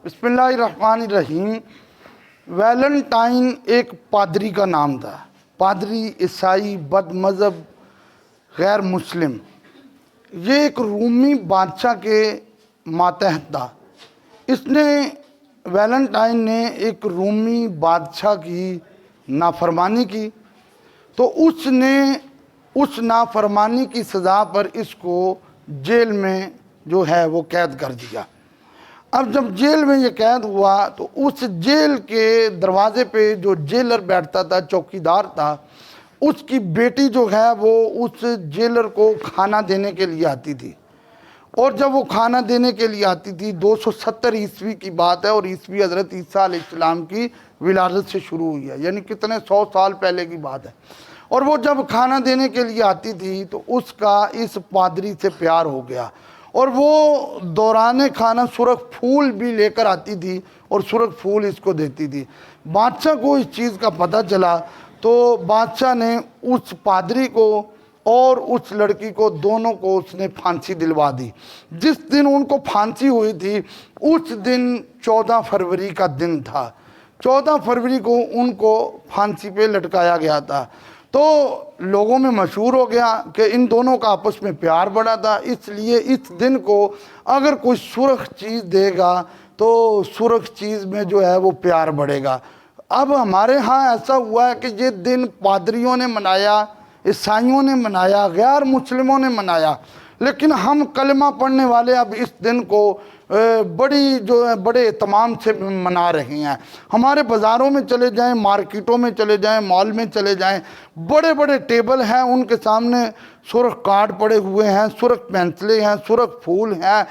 بسم اللہ الرحمن الرحیم۔ ویلنٹائن ایک پادری کا نام تھا۔ پادری، عیسائی، بد مذہب، غیر مسلم۔ یہ ایک رومی بادشاہ کے ماتحت تھا۔ ویلنٹائن نے ایک رومی بادشاہ کی نافرمانی کی تو اس نے اس نافرمانی کی سزا پر اس کو جیل میں جو ہے وہ قید کر دیا۔ اب جب جیل میں یہ قید ہوا تو اس جیل کے دروازے پہ جو جیلر بیٹھتا تھا، چوکیدار تھا، اس کی بیٹی جو ہے وہ اس جیلر کو کھانا دینے کے لیے آتی تھی۔ اور جب وہ کھانا دینے کے لیے آتی تھی، 270 عیسوی کی بات ہے، اور عیسوی حضرت عیسیٰ علیہ السلام کی ولادت سے شروع ہوئی ہے، یعنی کتنے 100 سال پہلے کی بات ہے۔ اور وہ جب کھانا دینے کے لیے آتی تھی تو اس کا اس پادری سے پیار ہو گیا، اور وہ دوران کھانا سرخ پھول بھی لے کر آتی تھی اور سرخ پھول اس کو دیتی تھی۔ بادشاہ کو اس چیز کا پتہ چلا تو بادشاہ نے اس پادری کو اور اس لڑکی کو، دونوں کو اس نے پھانسی دلوا دی۔ جس دن ان کو پھانسی ہوئی تھی اس دن 14 فروری کا دن تھا۔ 14 فروری کو ان کو پھانسی پہ لٹکایا گیا تھا۔ تو لوگوں میں مشہور ہو گیا کہ ان دونوں کا آپس میں پیار بڑا تھا، اس لیے اس دن کو اگر کوئی سرخ چیز دے گا تو سرخ چیز میں جو ہے وہ پیار بڑھے گا۔ اب ہمارے ہاں ایسا ہوا ہے کہ یہ دن پادریوں نے منایا، عیسائیوں نے منایا، غیر مسلموں نے منایا، لیکن ہم کلمہ پڑھنے والے اب اس دن کو بڑے اہتمام سے منا رہے ہیں۔ ہمارے بازاروں میں چلے جائیں، مارکیٹوں میں چلے جائیں، مال میں چلے جائیں، بڑے بڑے ٹیبل ہیں، ان کے سامنے سرخ کارڈ پڑے ہوئے ہیں، سرخ پینسلیں ہیں، سرخ پھول ہیں،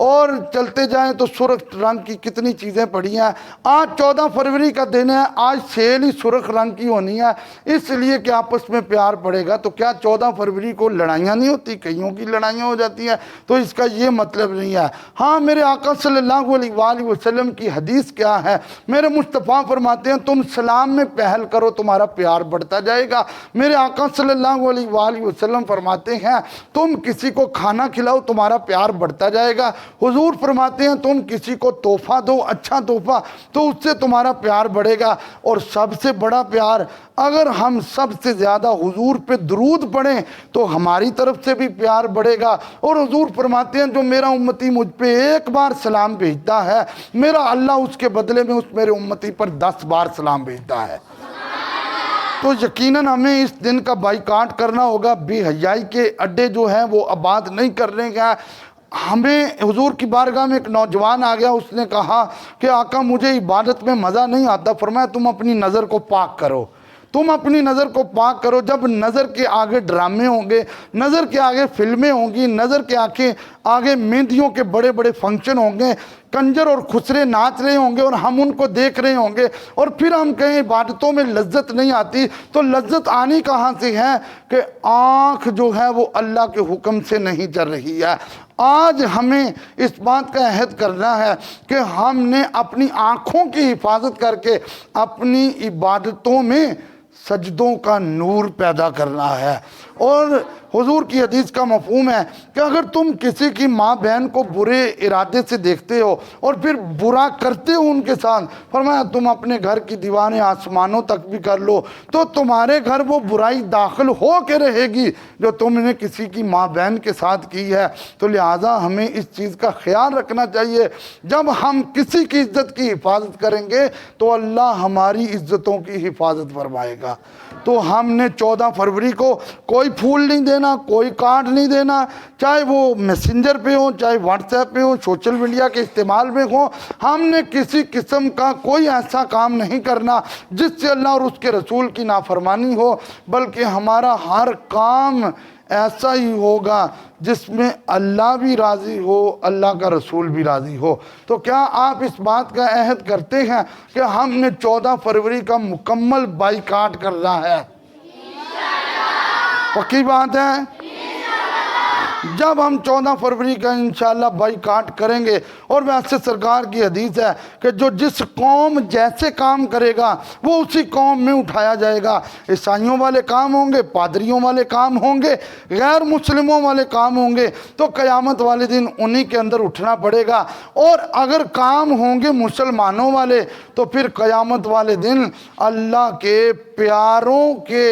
اور چلتے جائیں تو سرخ رنگ کی کتنی چیزیں پڑی ہیں۔ آج 14 فروری کا دن ہے، آج سیل ہی سرخ رنگ کی ہونی ہے، اس لیے کہ آپس میں پیار پڑے گا۔ تو کیا 14 فروری کو لڑائیاں نہیں ہوتی؟ کئیوں کی لڑائیاں ہو جاتی ہیں۔ تو اس کا یہ مطلب نہیں ہے۔ ہاں، میرے آقا صلی اللہ علیہ وآلہ وسلم کی حدیث کیا ہے؟ میرے مصطفیٰ فرماتے ہیں تم سلام میں پہل کرو، تمہارا پیار بڑھتا جائے گا۔ میرے آقا صلی اللہ علیہ وآلہ وسلم فرماتے ہیں تم کسی کو کھانا کھلاؤ، تمہارا پیار بڑھتا جائے گا۔ حضور فرماتے ہیں تم کسی کو تحفہ دو، اچھا تحفہ، تو اس سے تمہارا پیار بڑھے گا۔ اور سب سے بڑا پیار، اگر ہم سب سے زیادہ حضور پہ درود پڑھیں تو ہماری طرف سے بھی پیار بڑھے گا۔ اور حضور فرماتے ہیں جو میرا امتی مجھ پہ ایک بار سلام بھیجتا ہے، میرا اللہ اس کے بدلے میں اس میرے امتی پر 10 بار سلام بھیجتا ہے۔ تو یقیناً ہمیں اس دن کا بائیکاٹ کرنا ہوگا۔ بے حیائی کے اڈے جو ہیں وہ آباد نہیں کرنے کا۔ ہمیں حضور کی بارگاہ میں ایک نوجوان آ گیا، اس نے کہا کہ آقا مجھے عبادت میں مزہ نہیں آتا۔ فرمایا تم اپنی نظر کو پاک کرو، تم اپنی نظر کو پاک کرو۔ جب نظر کے آگے ڈرامے ہوں گے، نظر کے آگے فلمیں ہوں گی، نظر کے آگے مہندیوں کے بڑے بڑے فنکشن ہوں گے، کنجر اور خسرے ناچ رہے ہوں گے اور ہم ان کو دیکھ رہے ہوں گے، اور پھر ہم کہیں عبادتوں میں لذت نہیں آتی، تو لذت آنی کہاں سے ہے؟ کہ آنکھ جو ہے وہ اللہ کے حکم سے نہیں چل رہی ہے۔ آج ہمیں اس بات کا عہد کرنا ہے کہ ہم نے اپنی آنکھوں کی حفاظت کر کے اپنی عبادتوں میں سجدوں کا نور پیدا کرنا ہے۔ اور حضور کی حدیث کا مفہوم ہے کہ اگر تم کسی کی ماں بہن کو برے ارادے سے دیکھتے ہو اور پھر برا کرتے ہو ان کے ساتھ، فرمایا تم اپنے گھر کی دیواریں آسمانوں تک بھی کر لو تو تمہارے گھر وہ برائی داخل ہو کے رہے گی جو تم نے کسی کی ماں بہن کے ساتھ کی ہے۔ تو لہٰذا ہمیں اس چیز کا خیال رکھنا چاہیے، جب ہم کسی کی عزت کی حفاظت کریں گے تو اللہ ہماری عزتوں کی حفاظت فرمائے گا۔ تو ہم نے 14 فروری کو کوئی پھول نہیں دینا، کوئی کارڈ نہیں دینا، چاہے وہ میسنجر پہ ہو، چاہے واٹس ایپ پہ ہو، سوشل میڈیا کے استعمال میں ہو۔ ہم نے کسی قسم کا کوئی ایسا کام نہیں کرنا جس سے اللہ اور اس کے رسول کی نافرمانی ہو، بلکہ ہمارا ہر کام ایسا ہی ہوگا جس میں اللہ بھی راضی ہو، اللہ کا رسول بھی راضی ہو۔ تو کیا آپ اس بات کا عہد کرتے ہیں کہ ہم نے 14 فروری کا مکمل بائیکاٹ کرنا ہے؟ پکی بات ہے؟ جب ہم 14 فروری کا انشاءاللہ بائیکاٹ کریں گے، اور ویسے سرکار کی حدیث ہے کہ جو جس قوم جیسے کام کرے گا وہ اسی قوم میں اٹھایا جائے گا۔ عیسائیوں والے کام ہوں گے، پادریوں والے کام ہوں گے، غیر مسلموں والے کام ہوں گے، تو قیامت والے دن انہی کے اندر اٹھنا پڑے گا۔ اور اگر کام ہوں گے مسلمانوں والے تو پھر قیامت والے دن اللہ کے پیاروں کے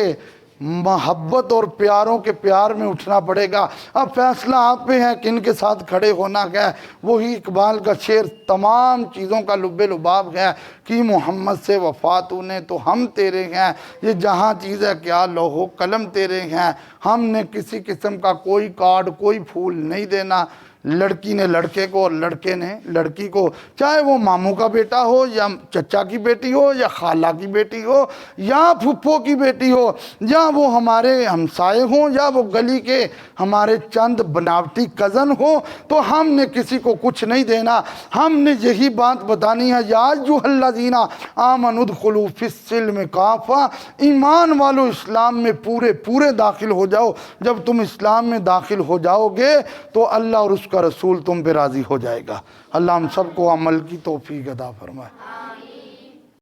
محبت اور پیاروں کے پیار میں اٹھنا پڑے گا۔ اب فیصلہ آپ پہ ہے کہ ان کے ساتھ کھڑے ہونا ہے۔ وہی اقبال کا شعر تمام چیزوں کا لب لباب ہے کہ محمد سے وفات نے تو ہم تیرے ہیں، یہ جہاں چیز ہے کیا لوح و قلم تیرے ہیں، ہم نے کسی قسم کا کوئی کارڈ کوئی پھول نہیں دینا۔ لڑکی نے لڑکے کو اور لڑکے نے لڑکی کو، چاہے وہ ماموں کا بیٹا ہو یا چچا کی بیٹی ہو یا خالہ کی بیٹی ہو یا پھپھو کی بیٹی ہو، یا وہ ہمارے ہمسائے ہوں یا وہ گلی کے ہمارے چند بناوٹی کزن ہوں، تو ہم نے کسی کو کچھ نہیں دینا۔ ہم نے یہی بات بتانی ہے، یا ایھا الذین آمنوا ادخلوا فی السلم کافہ، ایمان والو اسلام میں پورے داخل ہو جاؤ۔ جب تم اسلام میں داخل ہو جاؤ گے تو اللہ اور اس کا رسول تم پہ راضی ہو جائے گا۔ اللہ ہم سب کو عمل کی توفیق عطا فرمائے۔